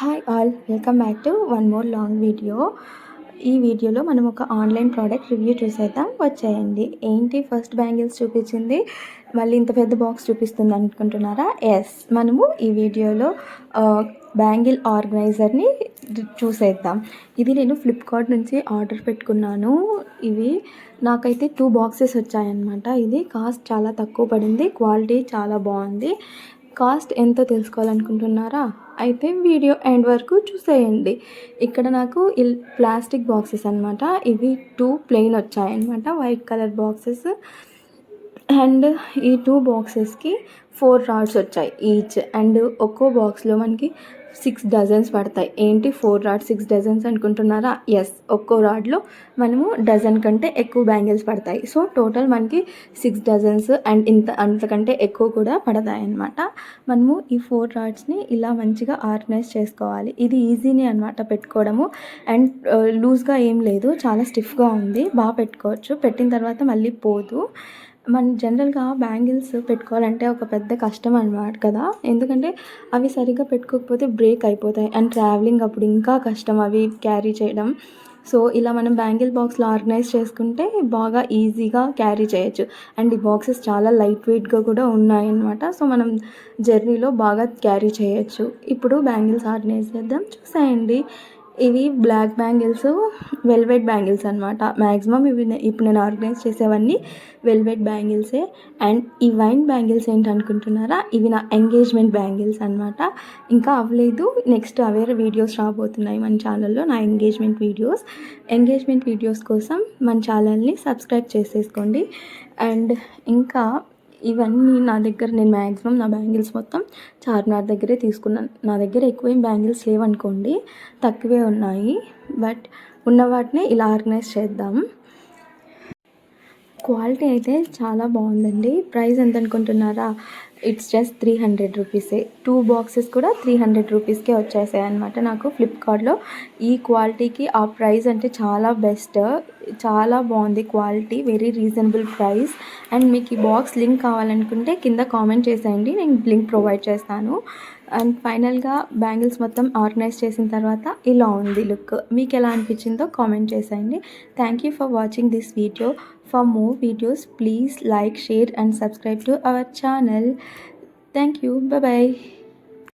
Hi all, welcome back to one more long video. ఈ వీడియోలో మనం ఒక ఆన్లైన్ ప్రోడక్ట్ రివ్యూ చూసేద్దాం, వచ్చేయండి. ఏంటి ఫస్ట్ బ్యాంగిల్స్ చూపించింది, మళ్ళీ ఇంత పెద్ద బాక్స్ చూపిస్తుంది అనుకుంటున్నారా? ఎస్, మనము ఈ వీడియోలో బ్యాంగిల్ ఆర్గనైజర్ని చూసేద్దాం. ఇది నేను ఫ్లిప్కార్ట్ నుంచి ఆర్డర్ పెట్టుకున్నాను. ఇవి నాకైతే 2 బాక్సెస్ వచ్చాయన్నమాట. ఇది కాస్ట్ చాలా తక్కువ పడింది, క్వాలిటీ చాలా బాగుంది. కాస్ట్ ఎంతో తెలుసుకోవాలనుకుంటున్నారా? అయితే వీడియో ఎండ్ వరకు చూసేయండి. ఇక్కడ నాకు ప్లాస్టిక్ బాక్సెస్ అనమాట. ఇవి 2 ప్లెయిన్ వచ్చాయన్నమాట, వైట్ కలర్ బాక్సెస్. అండ్ ఈ 2 బాక్సెస్కి 4 రాడ్స్ వచ్చాయి ఈచ్. అండ్ ఒక్కో బాక్స్లో మనకి 6 డజన్స్ పడతాయి. ఏంటి 4 రాడ్స్ 6 డజన్స్ అనుకుంటున్నారా? ఎస్, ఒక్కో రాడ్లో మనము డజన్ కంటే ఎక్కువ బ్యాంగిల్స్ పడతాయి. సో టోటల్ మనకి 6 డజన్స్ అండ్ అంతకంటే ఎక్కువ కూడా పడతాయి అన్నమాట. మనము ఈ 4 రాడ్స్ని ఇలా మంచిగా ఆర్గనైజ్ చేసుకోవాలి. ఇది ఈజీనే అనమాట పెట్టుకోవడము. అండ్ లూజ్గా ఏం లేదు, చాలా స్టిఫ్గా ఉంది, బాగా పెట్టుకోవచ్చు. పెట్టిన తర్వాత మళ్ళీ పోదు. మనం జనరల్గా బ్యాంగిల్స్ పెట్టుకోవాలంటే ఒక పెద్ద కష్టం అన్నమాట కదా, ఎందుకంటే అవి సరిగ్గా పెట్టుకోకపోతే బ్రేక్ అయిపోతాయి. అండ్ ట్రావెలింగ్ అప్పుడు ఇంకా కష్టం అవి క్యారీ చేయడం. సో ఇలా మనం బ్యాంగిల్ బాక్స్లో ఆర్గనైజ్ చేసుకుంటే బాగా ఈజీగా క్యారీ చేయొచ్చు. అండ్ ఈ బాక్సెస్ చాలా లైట్ వెయిట్గా కూడా ఉన్నాయన్నమాట. సో మనం జర్నీలో బాగా క్యారీ చేయొచ్చు. ఇప్పుడు బ్యాంగిల్స్ ఆర్గనైజ్ చేద్దాం, చూసేయండి. ఇవి బ్లాక్ బ్యాంగిల్స్, వెల్వెట్ బ్యాంగిల్స్ అనమాట. మ్యాక్సిమం ఇప్పుడు నేను ఆర్గనైజ్ చేసేవన్నీ వెల్వెట్ బ్యాంగిల్సే. అండ్ ఈ వైన్ బ్యాంగిల్స్ ఏంటనుకుంటున్నారా? ఇవి నా ఎంగేజ్మెంట్ బ్యాంగిల్స్ అనమాట. ఇంకా అవ్వలేదు, నెక్స్ట్ అవే వీడియోస్ రాబోతున్నాయి మన ఛానల్లో, నా ఎంగేజ్మెంట్ వీడియోస్ కోసం మన ఛానల్ని సబ్స్క్రైబ్ చేసేసుకోండి. అండ్ ఇంకా ఇవన్నీ నా దగ్గర, నేను మ్యాక్సిమం నా బ్యాంగిల్స్ మొత్తం చార్మినార్ దగ్గరే తీసుకున్నాను. నా దగ్గర ఎక్కువేం బ్యాంగిల్స్ లేవనుకోండి, తక్కువే ఉన్నాయి. బట్ ఉన్న వాటిని ఇలా ఆర్గనైజ్ చేద్దాం. క్వాలిటీ అయితే చాలా బాగుందండి. ప్రైస్ ఎంత అనుకుంటున్నారా? ఇట్స్ జస్ట్ 300 రూపీసే. 2 బాక్సెస్ కూడా 300 రూపీస్కే వచ్చేసాయి అనమాట. నాకు ఫ్లిప్కార్ట్లో ఈ క్వాలిటీకి ఆ ప్రైస్ అంటే చాలా బెస్ట్, చాలా బాగుంది quality, very reasonable price. And మీకు ఈ బాక్స్ లింక్ కావాలనుకుంటే కింద కామెంట్ చేసేయండి, నేను లింక్ ప్రొవైడ్ చేస్తాను. అండ్ ఫైనల్గా బ్యాంగిల్స్ మొత్తం ఆర్గనైజ్ చేసిన తర్వాత ఇలా ఉంది లుక్. మీకు ఎలా అనిపించిందో కామెంట్ చేసేయండి. Thank you for watching this video. For more videos, please like, share and subscribe to our channel. Thank you. Bye bye.